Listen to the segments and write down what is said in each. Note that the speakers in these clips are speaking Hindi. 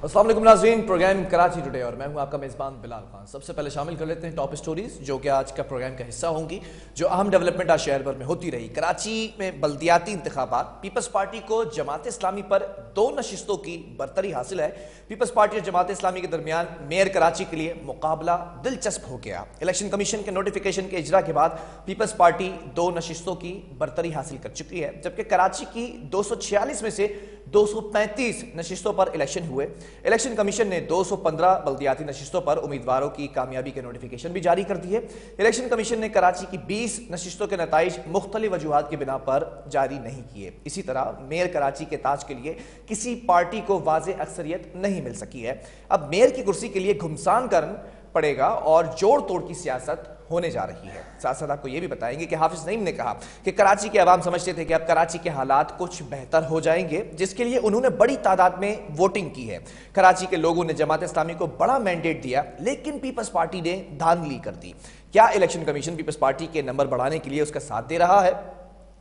अस्सलाम वालेकुम नाज़रीन, प्रोग्राम कराची टुडे और मैं हूं आपका मेज़बान बिलाल खान। सबसे पहले शामिल कर लेते हैं टॉप स्टोरीज जो कि आज का प्रोग्राम का हिस्सा होंगी, जो अहम डेवलपमेंट आज शहर भर में होती रही। कराची में बल्दियाती इंतखाबात, पीपल्स पार्टी को जमात इस्लामी पर 2 नशिस्तों की बरतरी हासिल है। पीपल्स पार्टी और जमात इस्लामी के दरमियान मेयर कराची के लिए मुकाबला दिलचस्प हो गया। इलेक्शन कमीशन के नोटिफिकेशन के इजरा के बाद पीपल्स पार्टी 2 नशिस्तों की बरतरी हासिल कर चुकी है, जबकि कराची की 246 में से 235 नशिस्तों पर इलेक्शन हुए। इलेक्शन कमीशन ने 215 बल्दियाती नशिस्तों पर उम्मीदवारों की कामयाबी के नोटिफिकेशन भी जारी कर दिए। इलेक्शन कमीशन ने कराची की 20 नशिस्तों के नताइज मुख्तलिफ वजूहात की बिना पर जारी नहीं किए। इसी तरह मेयर कराची के ताज के लिए किसी पार्टी को वाज़ेह अक्सरियत नहीं मिल सकी है। अब मेयर की कुर्सी के लिए घुमसान करना पड़ेगा और जोड़ तोड़ की सियासत होने जा रही है। साथ साथ आपको यह भी बताएंगे कि हाफिज नईम ने कहा कि कराची के अवाम समझते थे कि अब कराची के हालात कुछ बेहतर हो जाएंगे, जिसके लिए उन्होंने बड़ी तादाद में वोटिंग की है। कराची के लोगों ने जमात इस्लामी को बड़ा मैंडेट दिया, लेकिन पीपल्स पार्टी ने धांधली कर दी। क्या इलेक्शन कमीशन पीपल्स पार्टी के नंबर बढ़ाने के लिए उसका साथ दे रहा है?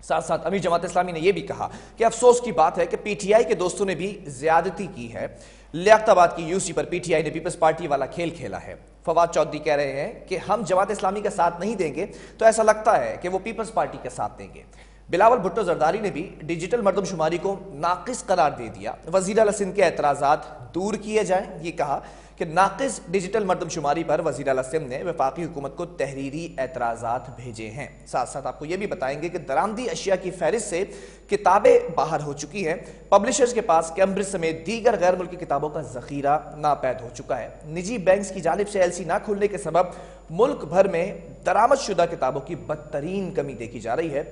साथ साथ अमीर जमात इस्लामी ने यह भी कहा कि अफसोस की बात है कि पीटीआई के दोस्तों ने भी ज्यादती की है। लियाकताबाद की यूसी पर पीटीआई ने पीपल्स पार्टी वाला खेल खेला है। फवाद चौधरी कह रहे हैं कि हम जमात इस्लामी का साथ नहीं देंगे तो ऐसा लगता है कि वो पीपल्स पार्टी का साथ देंगे। बिलावल भुट्टो जरदारी ने भी डिजिटल मरदमशुमारी को नाकिस करार दे दिया। वज़ीर आला सिंध के एतराज़ात दूर किए जाएं, ये कहा कि नाकिस डिजिटल मरदमशुमारी पर वज़ीर आला सिंध ने वफाकी हुकूमत को तहरीरी एतराज़ात भेजे हैं। साथ साथ आपको यह भी बताएंगे कि दरामदी अशिया की फहरिस्त से किताबें बाहर हो चुकी हैं। पब्लिशर्स के पास कैम्ब्रिज समेत दीगर गैर मुल्की किताबों का जखीरा नापैद हो चुका है। निजी बैंक्स की जानिब से एलसी ना खुलने के सबब मुल्क भर में दरामदशुदा किताबों की बदतरीन कमी देखी जा रही है,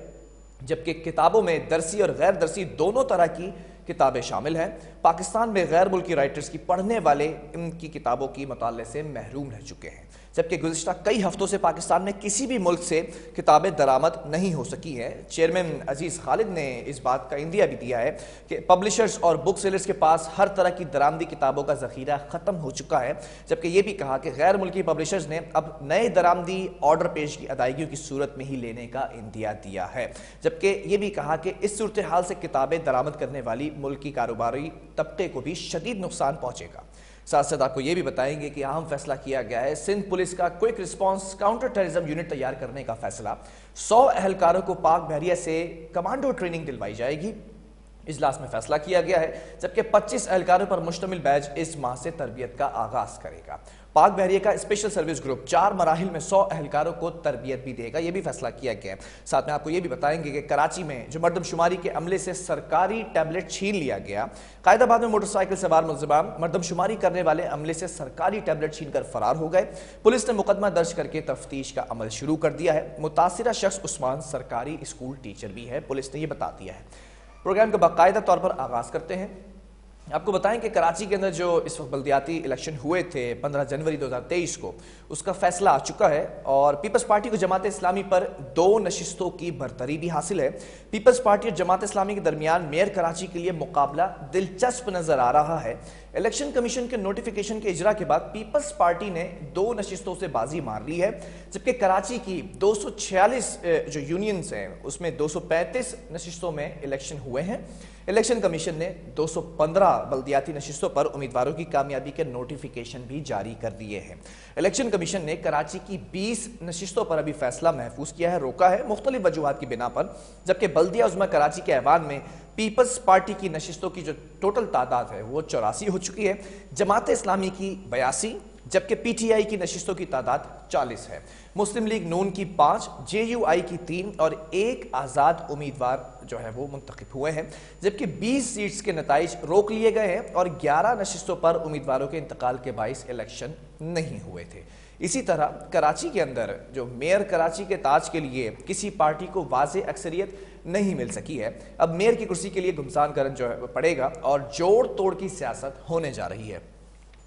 जबकि किताबों में दरसी और गैर दरसी दोनों तरह की किताबें शामिल हैं। पाकिस्तान में गैर मुल्की राइटर्स की पढ़ने वाले इनकी किताबों की मुताले से महरूम रह चुके हैं, जबकि गुज़िश्ता कई हफ्तों से पाकिस्तान में किसी भी मुल्क से किताबें दरामद नहीं हो सकी हैं। चेयरमैन अजीज़ खालिद ने इस बात का इंदिया भी दिया है कि पब्लिशर्स और बुक सेलर्स के पास हर तरह की दरामदी किताबों का ज़ख़ीरा ख़त्म हो चुका है, जबकि यह भी कहा कि गैर मुल्की पब्लिशर्स ने अब नए दरामदी ऑर्डर पेश की अदायगियों की सूरत में ही लेने का इंदिया दिया है। जबकि यह भी कहा कि इस सूरत हाल से किताबें दरामद करने वाली मुल्की कारोबारी तबके को भी शदीद नुकसान पहुंचेगा। साथ साथ आपको यह भी बताएंगे कि अहम फैसला किया गया है। सिंध पुलिस का quick response counter terrorism unit तैयार करने का फैसला। 100 अहलकारों को पाक बहरिया से कमांडो ट्रेनिंग दिलवाई जाएगी। इजलास में फैसला किया गया है, जबकि 25 अहलकारों पर मुश्तमिल बैच इस माह से तरबियत का आगाज करेगा। पाक बहरिया का स्पेशल सर्विस ग्रुप 4 मराहिल में 100 अहलकारों को तरबियत भी देगा, यह भी फैसला किया गया है। साथ में आपको यह भी बताएंगे कि कराची में जो मरदमशुमारी के अमले से सरकारी टैबलेट छीन लिया गया। कायदाबाद में मोटरसाइकिल सवार मुलजिमान मरदमशुमारी करने वाले अमले से सरकारी टैबलेट छीन कर फरार हो गए। पुलिस ने मुकदमा दर्ज करके तफ्तीश का अमल शुरू कर दिया है। मुतासिरा शख्स उस्मान सरकारी स्कूल टीचर भी है, पुलिस ने यह बता दिया है। प्रोग्राम का बाकायदा तौर पर आगाज करते हैं। आपको बताएं कि कराची के अंदर जो इस वक्त बल्दियाती इलेक्शन हुए थे 15 जनवरी 2023 को, उसका फैसला आ चुका है और पीपल्स पार्टी को जमात इस्लामी पर 2 नशिस्तों की बरतरी भी हासिल है। पीपल्स पार्टी और जमात इस्लामी के दरमियान मेयर कराची के लिए मुकाबला दिलचस्प नजर आ रहा है। इलेक्शन कमीशन के नोटिफिकेशन के इजरा के बाद पीपल्स पार्टी ने 2 नशिस्तों से बाजी मार ली है, जबकि कराची की 246 जो यूनियंस हैं उसमें 235 नशिस्तों में इलेक्शन हुए हैं। इलेक्शन कमीशन ने 215 बल्दियाती नशिस्तों पर उम्मीदवारों की कामयाबी के नोटिफिकेशन भी जारी कर दिए हैं। इलेक्शन कमीशन ने कराची की 20 नशिस्तों पर अभी फैसला महफूज किया है, रोका है मुख्तलिफ वजूहात की बिना पर, जबकि बल्दिया उज़्मा कराची के ऐवान में पीपल्स पार्टी की नशिस्तों की जो टोटल तादाद है वो 84 हो चुकी है, जमात इस्लामी की 82, जबकि पीटीआई की नशिस्तों की तादाद 40 है। मुस्लिम लीग नून की 5, जेयूआई की 3 और 1 आज़ाद उम्मीदवार जो है वो मुंतखब हुए हैं, जबकि 20 सीट्स के नताइज रोक लिए गए हैं और 11 नशिस्तों पर उम्मीदवारों के इंतकाल के बाइस इलेक्शन नहीं हुए थे। इसी तरह कराची के अंदर जो मेयर कराची के ताज के लिए किसी पार्टी को वाज़ेह अक्सरियत नहीं मिल सकी है। अब मेयर की कुर्सी के लिए घुमसान करन जो है पड़ेगा और जोड़ तोड़ की सियासत होने जा रही है।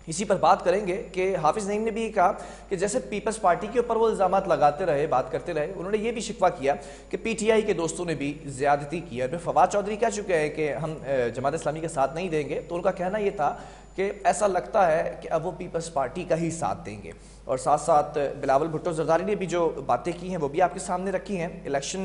इसी पर बात करेंगे कि हाफिज नईम ने भी कहा कि जैसे पीपल्स पार्टी के ऊपर वो इल्जामात लगाते रहे, बात करते रहे, उन्होंने ये भी शिकवा किया कि पीटीआई के दोस्तों ने भी ज्यादती की है। फवाद चौधरी कह चुके हैं कि हम जमात इस्लामी के साथ नहीं देंगे, तो उनका कहना यह था कि ऐसा लगता है कि अब वो पीपल्स पार्टी का ही साथ देंगे। और साथ साथ बिलावल भुट्टो जरदारी ने भी जो बातें की हैं वो भी आपके सामने रखी हैं, इलेक्शन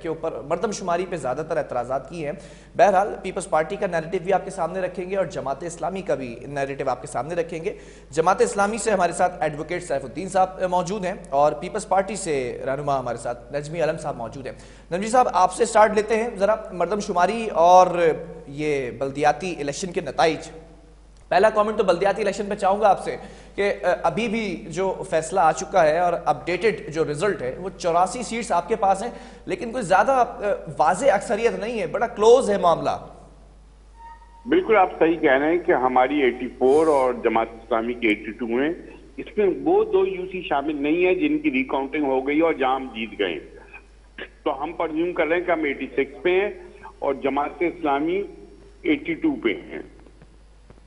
के ऊपर मरदमशुमारी पे ज़्यादातर एतराज़ात की हैं। बहरहाल पीपल्स पार्टी का नैरेटिव भी आपके सामने रखेंगे और जमात इस्लामी का भी नैरेटिव आपके सामने रखेंगे। जमात इस्लामी से हमारे साथ एडवोकेट सैफुद्दीन साहब मौजूद हैं और पीपल्स पार्टी से रहनुमा हमारे साथ नजमी आलम साहब मौजूद हैं। नजमी साहब, आपसे स्टार्ट लेते हैं, ज़रा मरदमशुमारी और ये बल्दियाती इलेक्शन के नताइज। पहला कमेंट तो बल्दियाती इलेक्शन पे चाहूंगा आपसे कि अभी भी जो फैसला आ चुका है और अपडेटेड जो रिजल्ट है वो 84 सीट्स आपके पास हैं, लेकिन कोई ज्यादा वाज़ेह अक्सरियत नहीं है, बड़ा क्लोज है मामला। बिल्कुल आप सही कह रहे हैं कि हमारी 84 और जमात इस्लामी की 82 हैं। इसमें वो 2 यूसी शामिल नहीं है जिनकी रिकाउंटिंग हो गई और जहां हम जीत गए। तो हम प्रज्यूम कर रहे हैं कि हम 86 पे हैं और जमात इस्लामी 82 पे हैं।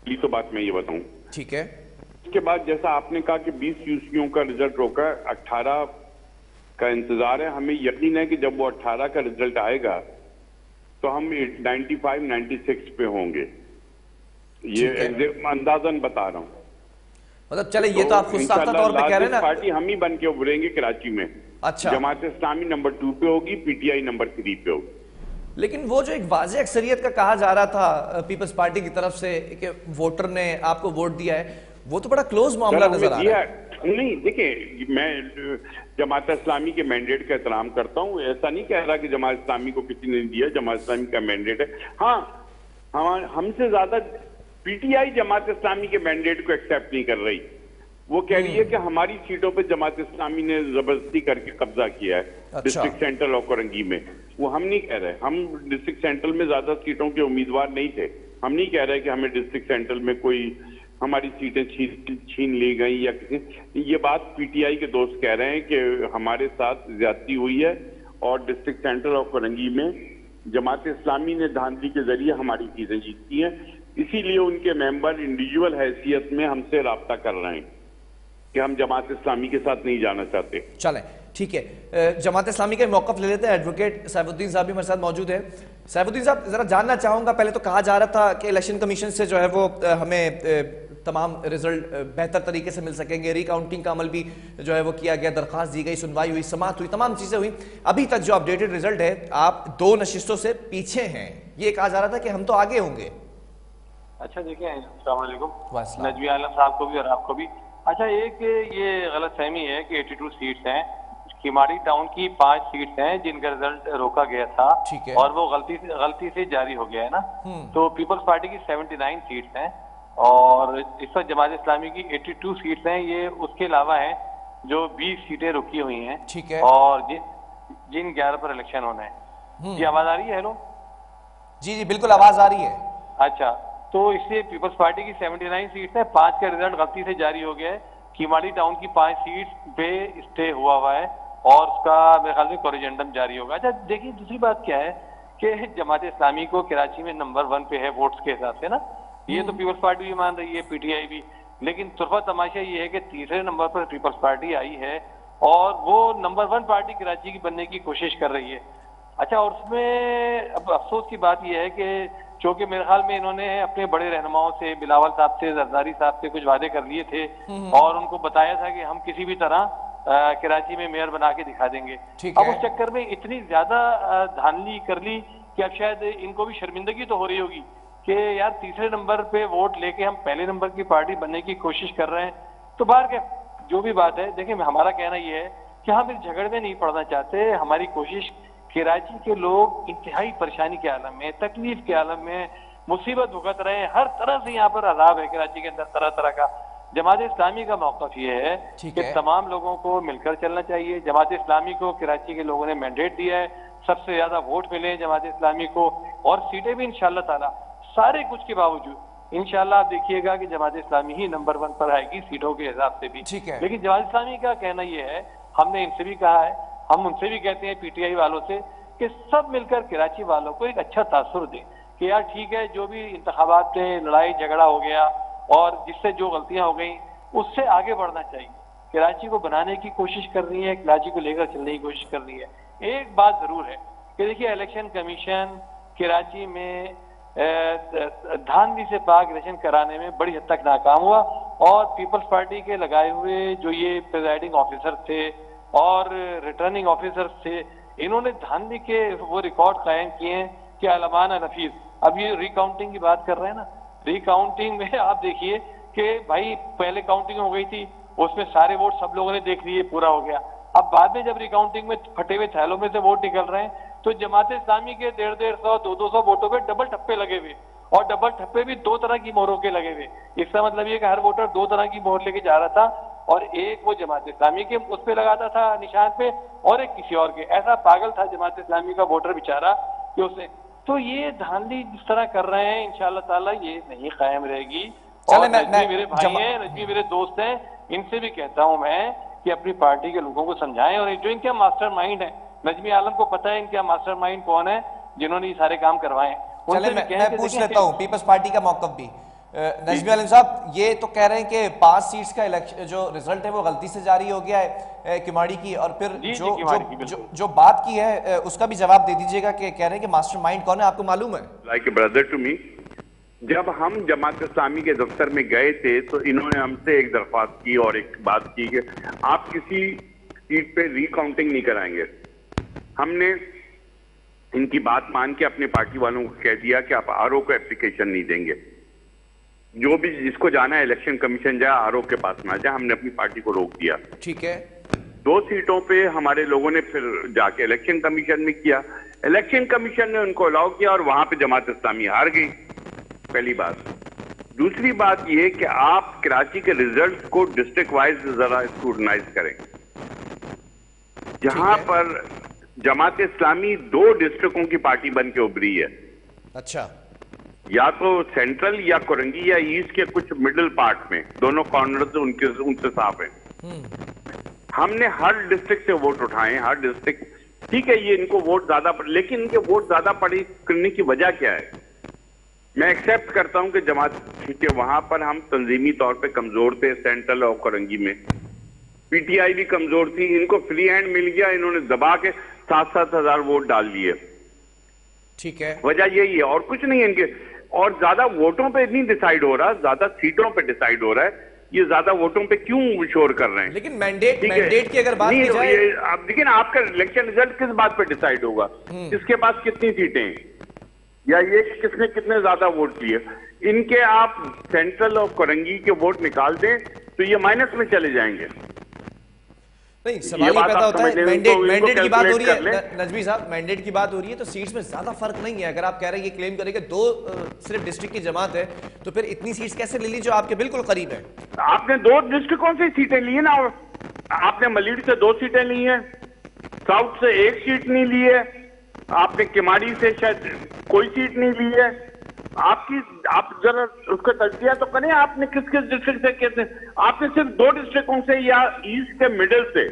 ये तो बात मैं ये बताऊं। ठीक है। इसके बाद जैसा आपने कहा कि 20 यूसीओं का रिजल्ट रोका, 18 का इंतजार है। हमें यकीन है कि जब वो 18 का रिजल्ट आएगा तो हम 95, 96 पे होंगे। ये अंदाजन बता रहा हूं। मतलब चले, ये तो आप खुद साख्ता तौर पे कह रहे हैं ना, पार्टी हम ही बन के उभरेंगे कराची में। अच्छा। जमात इस्लामी नंबर 2 पे होगी, पीटीआई नंबर 3 पे होगी। लेकिन वो जो एक वाज़ेह अक्सरियत का कहा जा रहा था पीपल्स पार्टी की तरफ से कि वोटर ने आपको वोट दिया है, वो तो बड़ा क्लोज मामला नजर आ रहा है। नहीं, देखिए, मैं जमात इस्लामी के मैंडेट का एहतराम करता हूँ। ऐसा नहीं कह रहा कि जमात इस्लामी को किसी ने दिया, जमात इस्लामी का मैंडेट है। हाँ, हमसे ज्यादा पीटीआई जमात इस्लामी के मैंडेट को एक्सेप्ट नहीं कर रही। वो कह रही है कि हमारी सीटों पे जमात इस्लामी ने जबरदस्ती करके कब्जा किया है। अच्छा। डिस्ट्रिक्ट सेंट्रल और कोरंगी में वो हम नहीं कह रहे। हम डिस्ट्रिक्ट सेंट्रल में ज्यादा सीटों के उम्मीदवार नहीं थे। हम नहीं कह रहे कि हमें डिस्ट्रिक्ट सेंट्रल में कोई हमारी सीटें छीन ली गई या किसी। ये बात पीटीआई के दोस्त कह रहे हैं कि हमारे साथ ज्यादती हुई है और डिस्ट्रिक्ट सेंट्रल और कोरंगी में जमात इस्लामी ने धांधली के जरिए हमारी सीटें जीती हैं। इसीलिए उनके मेंबर इंडिविजुअल हैसियत में हमसे राब्ता कर रहे हैं कि हम जमात इस्लामी के साथ नहीं जाना चाहते। चलें, ठीक है। जमात इस्लामी का मौक़िफ़ ले लेते हैं। एडवोकेट सैफुद्दीन साहब भी हमारे साथ मौजूद है। सैफुद्दीन साहब, जरा जानना चाहूंगा, पहले तो कहा जा रहा था कि इलेक्शन कमीशन से जो है वो हमें तमाम रिजल्ट बेहतर तरीके से मिल सकेंगे, रिकाउंटिंग का अमल भी जो है वो किया गया, दरख्वास्त दी गई, सुनवाई हुई, समाअत हुई, तमाम चीजें हुई। अभी तक जो अपडेटेड रिजल्ट है, आप 2 नशिस्तों से पीछे हैं। ये कहा जा रहा था कि हम तो आगे होंगे। अच्छा, देखिए, अस्सलाम वालेकुम नजमी आलम साहब को भी और आपको भी। अच्छा, एक ये गलत फहमी है कि 82 सीट्स हैं। किमाड़ी टाउन की 5 सीट्स हैं जिनका रिजल्ट रोका गया था और वो गलती से जारी हो गया है ना। तो पीपल्स पार्टी की 79 सीट्स हैं और इस वक्त जमात इस्लामी की 82 सीट्स हैं। ये उसके अलावा है जो 20 सीटें रुकी हुई हैं। ठीक है। और जिन 11 पर इलेक्शन होना है। ये आवाज आ रही है? हेलो जी जी, बिल्कुल आवाज आ रही है। अच्छा, तो इसलिए पीपल्स पार्टी की 79 सीट्स है, 5 का रिजल्ट गलती से जारी हो गया है। कीमाड़ी टाउन की 5 सीट्स पे स्टे हुआ है और उसका मेरे ख्याल में कोरिजेंडम जारी होगा। अच्छा, देखिए, दूसरी बात क्या है कि जमात इस्लामी को कराची में नंबर 1 पे है वोट्स के हिसाब से ना। ये तो पीपल्स पार्टी भी मान रही है, पीटीआई भी। लेकिन तुरफा तमाशा ये है कि तीसरे नंबर पर पीपल्स पार्टी आई है और वो नंबर 1 पार्टी कराची की बनने की कोशिश कर रही है। अच्छा, और उसमें अब अफसोस की बात यह है कि चूंकि मेरे ख्याल में इन्होंने अपने बड़े रहनुमाओं से, बिलावल साहब से, जरदारी साहब से कुछ वादे कर लिए थे और उनको बताया था कि हम किसी भी तरह कराची में मेयर बना के दिखा देंगे। अब उस चक्कर में इतनी ज्यादा धांधली कर ली कि अब शायद इनको भी शर्मिंदगी तो हो रही होगी कि यार तीसरे नंबर पे वोट लेके हम पहले नंबर की पार्टी बनने की कोशिश कर रहे हैं। तो बाहर के जो भी बात है, देखिए, हमारा कहना यह है कि हम इस झगड़े में नहीं पड़ना चाहते। हमारी कोशिश, कराची के लोग इंतहाई परेशानी के आलम में, तकलीफ के आलम में, मुसीबत भुगत रहे हैं। हर तरह से यहाँ पर अजाब है कराची के अंदर, तरह तरह का। जमात इस्लामी का मौक़िफ़ ये है कि तमाम लोगों को मिलकर चलना चाहिए। जमात इस्लामी को कराची के लोगों ने मैंडेट दिया है, सबसे ज्यादा वोट मिले जमात इस्लामी को और सीटें भी इंशाअल्लाह ताला। सारे कुछ के बावजूद इंशाअल्लाह आप देखिएगा कि जमात इस्लामी ही नंबर 1 पर आएगी सीटों के हिसाब से भी। लेकिन जमात इस्लामी का कहना यह है, हमने इनसे भी कहा है, हम उनसे भी कहते हैं पीटीआई वालों से, कि सब मिलकर कराची वालों को एक अच्छा तासुर दें कि यार ठीक है, जो भी इंतखाबात में लड़ाई झगड़ा हो गया और जिससे जो गलतियां हो गई उससे आगे बढ़ना चाहिए। कराची को बनाने की कोशिश कर रही है, कराची को लेकर चलने की कोशिश कर रही है। एक बात जरूर है कि देखिए, इलेक्शन कमीशन कराची में धांधली से पाक इलेक्शन कराने में बड़ी हद तक नाकाम हुआ। और पीपल्स पार्टी के लगाए हुए जो ये प्रिजाइडिंग ऑफिसर थे और रिटर्निंग ऑफिसर थे, इन्होंने धांधली के वो रिकॉर्ड कायम किए हैं कि अलमान नफीस। अब ये रिकाउंटिंग की बात कर रहे हैं ना, रिकाउंटिंग में आप देखिए कि भाई पहले काउंटिंग हो गई थी, उसमें सारे वोट सब लोगों ने देख लिए, पूरा हो गया। अब बाद में जब रिकाउंटिंग में फटे हुए थैलों में से वोट निकल रहे हैं, तो जमात इस्लामी के 150-150, 200 वोटों पे डबल ठप्पे लगे हुए, और डबल ठप्पे भी 2 तरह की मोहरों के लगे हुए। इसका मतलब ये कि हर वोटर 2 तरह की मोहर लेके जा रहा था, और एक वो जमात इस्लामी के उस पे लगाता था निशान पे, और एक किसी और के। ऐसा पागल था जमात इस्लामी का वोटर बेचारा कि उसे। तो ये धांधली जिस तरह कर रहे हैं, इंशाल्लाह ताला ये नहीं कायम रहेगी। और नजमी मेरे भाई हैं, नजमी मेरे दोस्त हैं, इनसे भी कहता हूं मैं कि अपनी पार्टी के लोगों को समझाएं। और जो इनके मास्टरमाइंड है, नजमी आलम को पता है इनका मास्टरमाइंड कौन है जिन्होंने ये सारे काम करवाए। चले मैं पूछ लेता हूं पीपल्स पार्टी का मौकफ भी। नजमी आलम साहब, ये तो कह रहे हैं कि 5 सीट्स का इलेक्शन जो रिजल्ट है वो गलती से जारी हो गया है किमाड़ी की, और फिर जो बात की है उसका भी जवाब दे दीजिएगा कि कह रहे हैं कि मास्टरमाइंड कौन है, आपको मालूम है? Like a brother to me, जब हम जमात इस्लामी के दफ्तर में गए थे तो इन्होंने हमसे एक दरख्वास्त की और एक बात की कि आप किसी सीट पे रिकाउंटिंग नहीं कराएंगे। हमने इनकी बात मान के अपने पार्टी वालों को कह दिया कि आप आरओ को एप्लीकेशन नहीं देंगे, जो भी जिसको जाना है इलेक्शन कमीशन जाए, आरओ के पास ना जाए। हमने अपनी पार्टी को रोक दिया। ठीक है। 2 सीटों पे हमारे लोगों ने फिर जाके इलेक्शन कमीशन में किया, इलेक्शन कमीशन ने उनको अलाउ किया और वहां पे जमात इस्लामी हार गई, पहली बात। दूसरी बात यह कि आप कराची के रिजल्ट को डिस्ट्रिक्ट वाइज जरा स्क्रूटनाइज करें। जहां पर जमात इस्लामी 2 डिस्ट्रिक्टों की पार्टी बन के उभरी है। अच्छा। या तो सेंट्रल या कोरंगी या ईस्ट के कुछ मिडिल पार्ट में, दोनों कॉर्नर उनसे साफ है। हमने हर डिस्ट्रिक्ट से वोट उठाए, हर डिस्ट्रिक्ट। ठीक है, ये इनको वोट ज्यादा पड़े, लेकिन इनके वोट ज्यादा पड़े करने की वजह क्या है? मैं एक्सेप्ट करता हूं कि जमात ठीक है, वहां पर हम तंजीमी तौर पे कमजोर थे, सेंट्रल और कोरंगी में। पीटीआई भी कमजोर थी, इनको फ्री हैंड मिल गया, इन्होंने दबा के 7-7 हजार वोट डाल दिए। ठीक है, वजह यही है और कुछ नहीं है इनके। और ज्यादा वोटों पे नहीं डिसाइड हो रहा, ज्यादा सीटों पे डिसाइड हो रहा है। ये ज्यादा वोटों पे क्यों शोर कर रहे हैं? लेकिन मैंडेट की अगर बात की जाए, आप देखिए ना, आपका इलेक्शन रिजल्ट किस बात पे डिसाइड होगा? किसके पास कितनी सीटें हैं, या ये किसने कितने ज्यादा वोट लिए। इनके आप सेंट्रल और कोरंगी के वोट निकाल दें तो ये माइनस में चले जाएंगे। नहीं, सवाल ये पैदा होता है, मैंडेट की बात हो रही है नजमी साहब, मैंडेट की बात हो रही है तो सीट्स में ज्यादा फर्क नहीं है। अगर आप कह रहे हैं ये क्लेम करें कि 2 सिर्फ डिस्ट्रिक्ट की जमात है, तो फिर इतनी सीट्स कैसे ले ली जो आपके बिल्कुल करीब है? आपने 2 डिस्ट्रिक्टों से सीटें ली है ना, आपने मलीड से 2 सीटें ली हैं, साउथ से 1 सीट नहीं ली है, आपने किमाड़ी से शायद कोई सीट नहीं ली है। आप जरा उसका तज्जिया तो करें, आपने किस किस डिस्ट्रिक्ट से कैसे? आपने सिर्फ 2 डिस्ट्रिक्टों से या ईस्ट के मिडिल से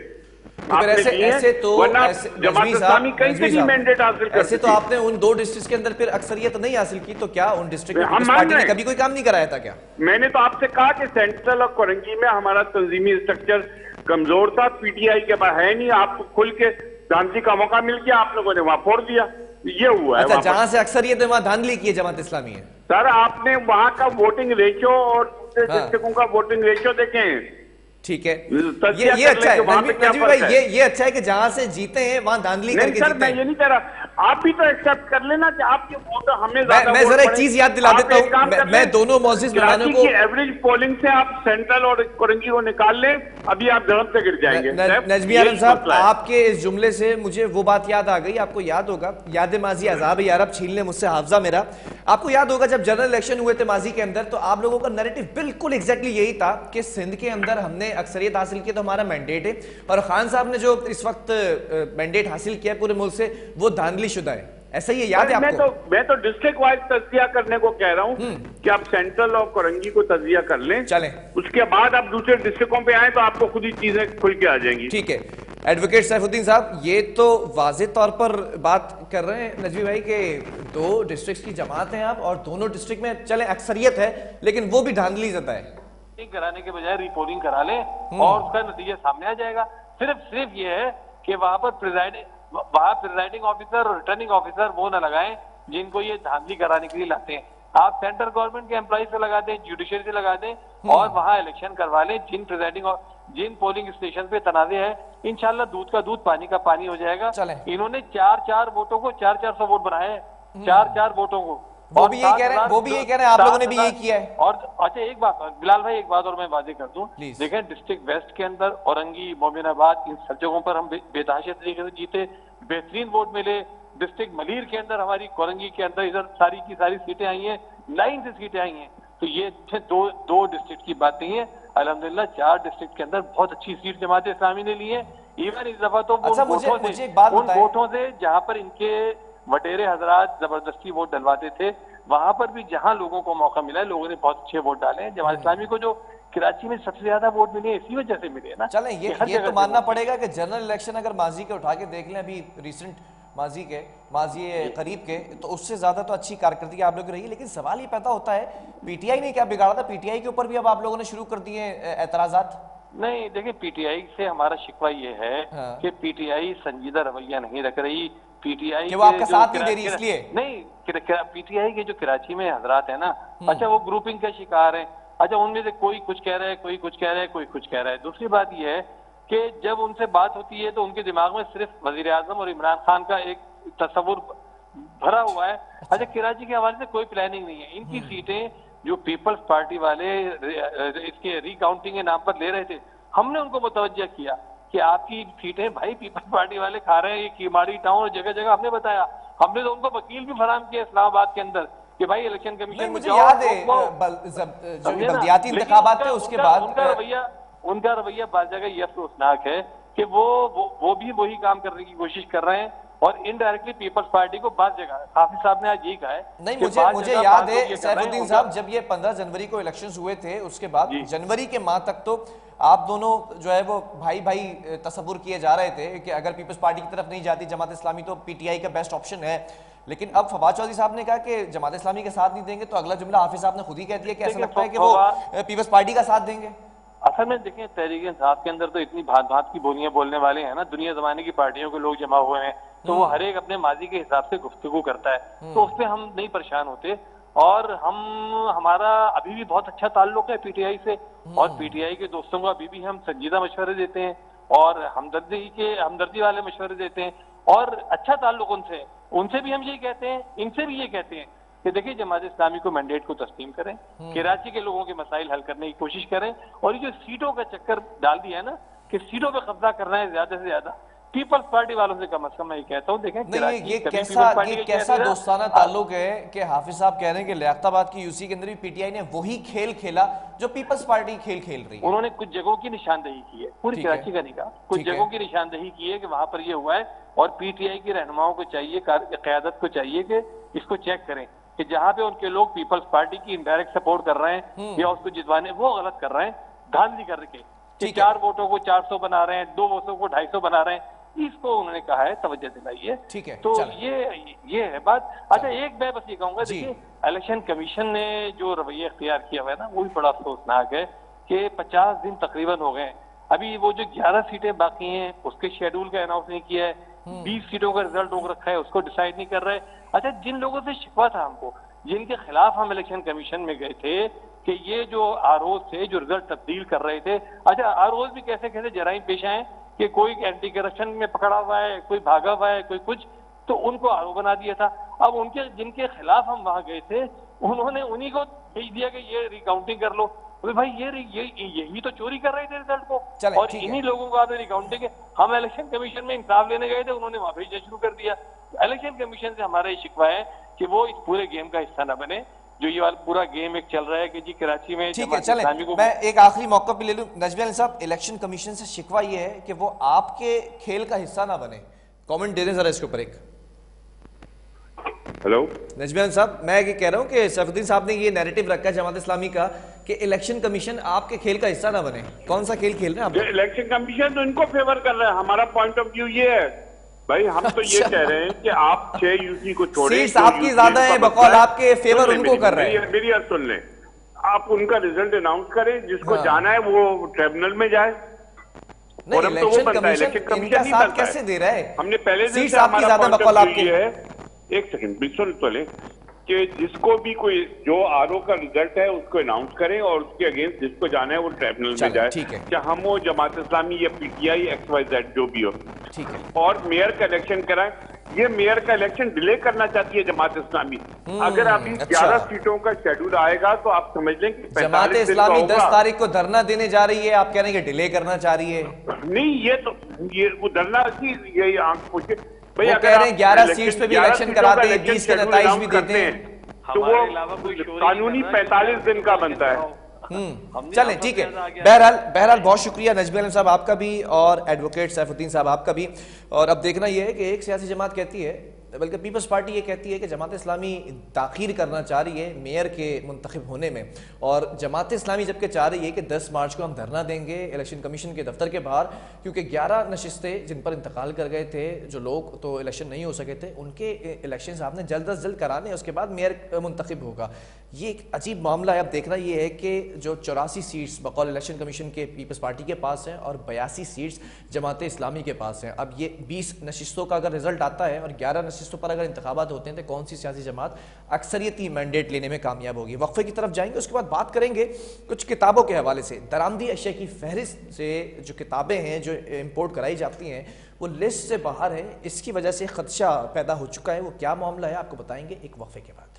ऐसे तो जमात इस्लामी कहीं से भी मैंडेट हासिल कर। ऐसे तो आपने उन 2 डिस्ट्रिक्ट के अंदर फिर अक्सरियत नहीं हासिल की, तो क्या उन डिस्ट्रिक्ट में पार्टी ने कभी कोई काम नहीं कराया था क्या? मैंने तो आपसे कहा कि सेंट्रल और कोरंगी में हमारा तंजीमी स्ट्रक्चर कमजोर था, पीटीआई के पास है नहीं। आपको खुल के धांधली का मौका मिल गया, आप लोगों ने वहां फोड़ दिया, ये हुआ है। अच्छा, जहां से अक्सरियत है वहां धांधली की है जमात इस्लामी है। सर, आपने वहां का वोटिंग रेशियो और दूसरे डिस्ट्रिक्टों का वोटिंग रेशियो देखें। ठीक है, ये अच्छा है नजमी भाई, ये अच्छा है कि जहां से जीते हैं वहां धांधली करके जीते हैं। मैं ये नहीं कह रहा, आप भी तो एक्सेप्ट कर लेना कि आपके वोट हमें मैं जरा एक चीज याद दिला देता हूं, मैं दोनों मौजूद मेहमानों को एवरेज पोलिंग से आप सेंट्रल और कोरंगी को निकाल लें, अभी आप धर्म से गिर जाएंगे। नजमी आलम साहब, आपके इस जुमले से मुझे वो बात याद आ गई, आपको याद होगा, याद माजी अजाब यारब छीन ले मुझसे हाफजा मेरा। आपको याद होगा जब जनरल इलेक्शन हुए थे माजी के अंदर, तो आप लोगों का नैरेटिव बिल्कुल एग्जैक्टली यही था कि सिंध के अंदर हमने अक्सरियत हासिल की तो हमारा मैंडेट है, और खान साहब ने जो इस वक्त मैंडेट हासिल किया पूरे मुल्क से वो धांधली शुदा है। ऐसा ही याद है आपको? मैं तो डिस्ट्रिक्ट वाइज तज्जिया करने को कह रहा हूं कि आप सेंट्रल और कोरंगी को तज्जिया कर लें, चलें, उसके बाद आप दूसरे डिस्ट्रिक्टों पे आए तो आपको खुद ही चीजें खुल के आ जाएंगी। ठीक है, एडवोकेट सैफुद्दीन साहब, ये तो वाज़ेह तौर पर बात कर रहे हैं नजमी भाई के 2 डिस्ट्रिक्ट की जमात हैं आप, और दोनों डिस्ट्रिक्ट में चले अक्सरियत है, लेकिन वो भी धांधली ज़्यादा है। कराने के बजाय रिपोलिंग करा ले और उसका नतीजा सामने आ जाएगा। सिर्फ ये है कि वहां प्रिजाइडिंग ऑफिसर और रिटर्निंग ऑफिसर वो ना लगाएं जिनको ये धांधली कराने के लिए लाते हैं। आप सेंट्रल गवर्नमेंट के एम्प्लॉय से लगा दें, जुडिशरी से लगा दें और वहां इलेक्शन करवा लें। जिन प्रिजाइडिंग और जिन पोलिंग स्टेशन पे तनाजे है, इंशाल्लाह दूध का दूध पानी का पानी हो जाएगा। इन्होंने 4-4 वोटों को 4-400 वोट बनाए हैं, 4-4 वोटों को। वो भी यही कह रहे हैं, वो भी यही कह रहे हैं, आप लोगों ने भी यही किया है। और अच्छा एक बात बिलाल भाई, एक बात और मैं वादे कर दूं, देखें डिस्ट्रिक्ट वेस्ट के अंदर औरंगी, मोमिनाबाद, इन सब जगहों पर हम बेतहाशा तरीके से जीते, बेहतरीन वोट मिले। डिस्ट्रिक्ट मलीर के अंदर, हमारी कोरंगी के अंदर इधर सारी की सारी सीटें आई हैं, 9 से सीटें आई हैं। तो ये दो डिस्ट्रिक्ट की बात नहीं है, अल्हम्दुलिल्लाह 4 डिस्ट्रिक्ट के अंदर बहुत अच्छी सीट जमात इस्लामी ने ली है। इवन इस दफा तो अच्छा, उन वोटों से जहां पर इनके वडेरे हजरात जबरदस्ती वोट डलवाते थे, वहां पर भी जहां लोगों को मौका मिला है, लोगों ने बहुत अच्छे वोट डाले हैं। जमात इस्लामी को जो कराची में सबसे ज्यादा वोट मिले इसी वजह से मिले ना। चलें, ये तो मानना पड़ेगा कि जनरल इलेक्शन अगर माजी के उठा के देख लें, अभी रिसेंट माजी करीब के, तो उससे ज्यादा तो अच्छी कारकर्दगी आप लोगों की रही है। लेकिन सवाल ये पैदा होता है, पीटीआई ने क्या बिगाड़ा था? पीटीआई के ऊपर भी अब आप लोगों ने शुरू कर दिए एतराजात। नहीं देखिए, पीटीआई से हमारा शिकवा ये है कि पीटीआई संजीदा रवैया नहीं रख रही। पीटीआई वो आपका साथ नहीं दे रही, इसलिए नहीं। पीटीआई के जो कराची में हजरात है ना, अच्छा वो ग्रुपिंग का शिकार है। अच्छा उनमें से कोई कुछ कह रहा है, कोई कुछ कह रहा है, कोई कुछ कह रहा है। दूसरी बात यह है कि जब उनसे बात होती है तो उनके दिमाग में सिर्फ वजीर आजम और इमरान खान का एक तस्वुर भरा हुआ है। अच्छा कराची के हवाले से कोई प्लानिंग नहीं है। इनकी सीटें जो पीपल्स पार्टी वाले इसके रिकाउंटिंग के नाम पर ले रहे थे, हमने उनको मुतवज्जा किया कि आपकी सीटें भाई पीपल्स पार्टी वाले खा रहे हैं, ये कीमाड़ी टाउन और जगह जगह हमने बताया। हमने तो उनको वकील भी फराहम किया इस्लामाबाद के अंदर कि भाई इलेक्शन कमीशन मुझे याद है जो बल्दियाती इंतखाबात थे उसके बाद उनका रवैया बात जगह ये अफसोसनाक है कि वो भी वही काम करने की कोशिश कर रहे हैं और इनडायरेक्टली पीपल्स पार्टी को बात जगह हाफिज साहब ने आज यही कहा है। नहीं, मुझे याद है सैफुद्दीन साहब, जब ये 15 जनवरी को इलेक्शंस हुए थे, उसके बाद जनवरी के माह तक तो आप दोनों जो है वो भाई भाई तस्वुर किए जा रहे थे कि अगर पीपल्स पार्टी की तरफ नहीं जाती जमात इस्लामी तो पीटीआई का बेस्ट ऑप्शन है। लेकिन अब फवाद चौधरी साहब ने कहा कि जमात इस्लामी के साथ नहीं देंगे, तो अगला जुमला हाफिज साहब ने खुद ही कह दिया कि ऐसा लगता है कि वो पीपल्स पार्टी का साथ देंगे। असल में देखें, तहरीक इंसाफ के अंदर तो इतनी भांत भांत की बोलियां बोलने वाले हैं ना, दुनिया जमाने की पार्टियों के लोग जमा हुए हैं, तो वो हर एक अपने माजी के हिसाब से गुफ्तगू करता है, तो उस पर हम नहीं परेशान होते। और हमारा अभी भी बहुत अच्छा ताल्लुक है पीटीआई से, और पीटीआई के दोस्तों को अभी भी हम संजीदा मशवरे देते हैं और हमदर्दी वाले मशवरे देते हैं और अच्छा ताल्लुक उनसे भी हम यही कहते हैं, इनसे भी ये कहते हैं कि देखिए जमात इस्लामी को मैंडेट को तस्लीम करें, कराची के लोगों के मसाइल हल करने की कोशिश करें, और ये जो सीटों का चक्कर डाल दिया है ना कि सीटों पे कब्जा करना है ज्यादा से ज्यादा, पीपल्स पार्टी वालों से कम मैं ये कहता हूँ। देखें ये कैसा दोस्ताना ताल्लुक है कि हाफिज साहब कह रहे हैं कि लियाकताबाद की यूसी के अंदर भी पीटीआई ने वही खेल खेला जो पीपल्स पार्टी खेल खेल रही है। उन्होंने कुछ जगहों की निशानदेही की है, पूरी कराची का नहीं कहा, कुछ जगहों की निशानदेही की है कि वहां पर ये हुआ है, और पीटीआई की रहनुमाओं को चाहिए, क़यादत को चाहिए कि इसको चेक करें कि जहां पे उनके लोग पीपल्स पार्टी की इनडायरेक्ट सपोर्ट कर रहे हैं या उसको जितवाने, वो गलत कर रहे हैं धांधली करके कि 4 वोटों को 400 बना रहे हैं, 2 वोटों को 250 बना रहे हैं, इसको उन्होंने कहा है तवज्जो दिलाई है। ठीक है, तो ये है बात। अच्छा एक मैं बस ये कहूंगा, देखिए इलेक्शन कमीशन ने जो रवैया इख्तियार किया हुआ है ना, वो भी बड़ा अफसोसनाक है कि 50 दिन तकरीबन हो गए, अभी वो जो 11 सीटें बाकी हैं उसके शेड्यूल का अनाउंस नहीं किया है, 20 सीटों का रिजल्ट रोक रखा है, उसको डिसाइड नहीं कर रहे। अच्छा जिन लोगों से शिकवा था हमको, जिनके खिलाफ हम इलेक्शन कमीशन में गए थे कि ये जो आरओज थे जो रिजल्ट तब्दील कर रहे थे, अच्छा आरओज भी कैसे कैसे जराइम पेश आए कि कोई एंटी करप्शन में पकड़ा हुआ है, कोई भागा हुआ है, कोई कुछ, तो उनको आरोप बना दिया था। अब उनके जिनके खिलाफ हम वहां गए थे उन्होंने उन्हीं को भेज दिया कि ये रिकाउंटिंग कर लो। तो भाई यही तो चोरी कर रहे थे रिजल्ट को, और इन्हीं लोगों को आपने रिकाउंटिंग के, हम इलेक्शन कमीशन में इंसाफ लेने गए थे, उन्होंने वहां भेजना शुरू कर दिया। इलेक्शन कमीशन से हमारा ये शिकवा है कि वो इस पूरे गेम का हिस्सा न बने, जो ये वाला पूरा गेम एक चल रहा है कि जी कराची में। ठीक है, चलें, मैं एक आखिरी मौका भी ले लूं। नजमी साहब, इलेक्शन कमीशन से शिकवा ये है कि वो आपके खेल का हिस्सा ना बने, कमेंट दे दें जरा इसके ऊपर एक। हेलो नजमी साहब, मैं ये कह रहा हूं कि सैफुद्दीन साहब ने ये नैरेटिव रखा है जमात इस्लामी का कि इलेक्शन कमीशन आपके खेल का हिस्सा ना बने। कौन सा खेल खेल रहे हैं आप? इलेक्शन कमीशन तो इनको फेवर कर रहा है, हमारा पॉइंट ऑफ व्यू ये है भाई, हम तो ये कह रहे हैं कि आप 6 यूसी को छोड़ें, सीट्स आपकी ज्यादा है, बकौल आपके फेवर उनको कर रहे हैं। मेरी बात सुन लें, आप उनका रिजल्ट अनाउंस करें, जिसको जाना है वो ट्रिब्यूनल में जाए। नहीं, इलेक्शन कमीशन इनका साथ कैसे दे रहा है? हमने पहले सीट्स आपकी ज्यादा, बकौल आपके। एक सेकंड सुन तो ले कि जिसको भी कोई जो आरओ का रिजल्ट है उसको अनाउंस करें और उसके अगेंस्ट जिसको जाना है वो ट्रिब्यूनल में जाए, ठीक है, चाहे हम हो जमात इस्लामी या पीटीआई XYZ जो भी हो, ठीक है, और मेयर का इलेक्शन कराएं। ये मेयर का इलेक्शन डिले करना चाहती है जमात इस्लामी। अगर अभी 11 सीटों का शेड्यूल आएगा तो आप समझ लें कि जमात इस्लामी 10 तारीख को धरना देने जा रही है, आप कह रहे हैं कि डिले करना चाह रही है? नहीं, ये वो धरना ये आंख पूछे भाई, वो कह रहे हैं 11 सीट्स पे भी इलेक्शन कराते हैं, 20 के नताइज भी देते हैं, तो वो कानूनी 45 दिन का बनता है। चलें, ठीक है। बहरहाल बहुत शुक्रिया नजमी आलम साहब आपका भी और एडवोकेट सैफुद्दीन साहब आपका भी। और अब देखना यह है कि एक सियासी जमात कहती है, बल्कि पीपल्स पार्टी ये कहती है कि जमात इस्लामी ताख़ीर करना चाह रही है मेयर के मुंतखब होने में, और जमात इस्लामी जबकि चाह रही है कि 10 मार्च को हम धरना देंगे इलेक्शन कमीशन के दफ्तर के बाहर, क्योंकि 11 नशिस्तें जिन पर इंतकाल कर गए थे जो लोग, तो इलेक्शन नहीं हो सके थे, उनके इलेक्शन आपने जल्द अज जल्द कराने, उसके बाद मेयर मुंतखब होगा। ये एक अजीब मामला है। अब देखना ये है कि जो 84 सीट्स बकौल इलेक्शन कमीशन के पीपल्स पार्टी के पास हैं और 82 सीट्स जमात इस्लामी के पास हैं। अब ये 20 नशिस्तों का अगर रिजल्ट आता है और 11 नशिस्तों पर अगर इंतखाबात होते हैं तो कौन सी सियासी जमात अक्सरियती मैंडेट लेने में कामयाब होगी? वक्फे की तरफ जाएंगे, उसके बाद बात करेंगे कुछ किताबों के हवाले से। दरामदी अशिया की फहरिस्त से जो किताबें हैं जो इम्पोर्ट कराई जाती हैं वो लिस्ट से बाहर है, इसकी वजह से खदशा पैदा हो चुका है। वो क्या मामला है आपको बताएंगे एक वक्फे के बाद।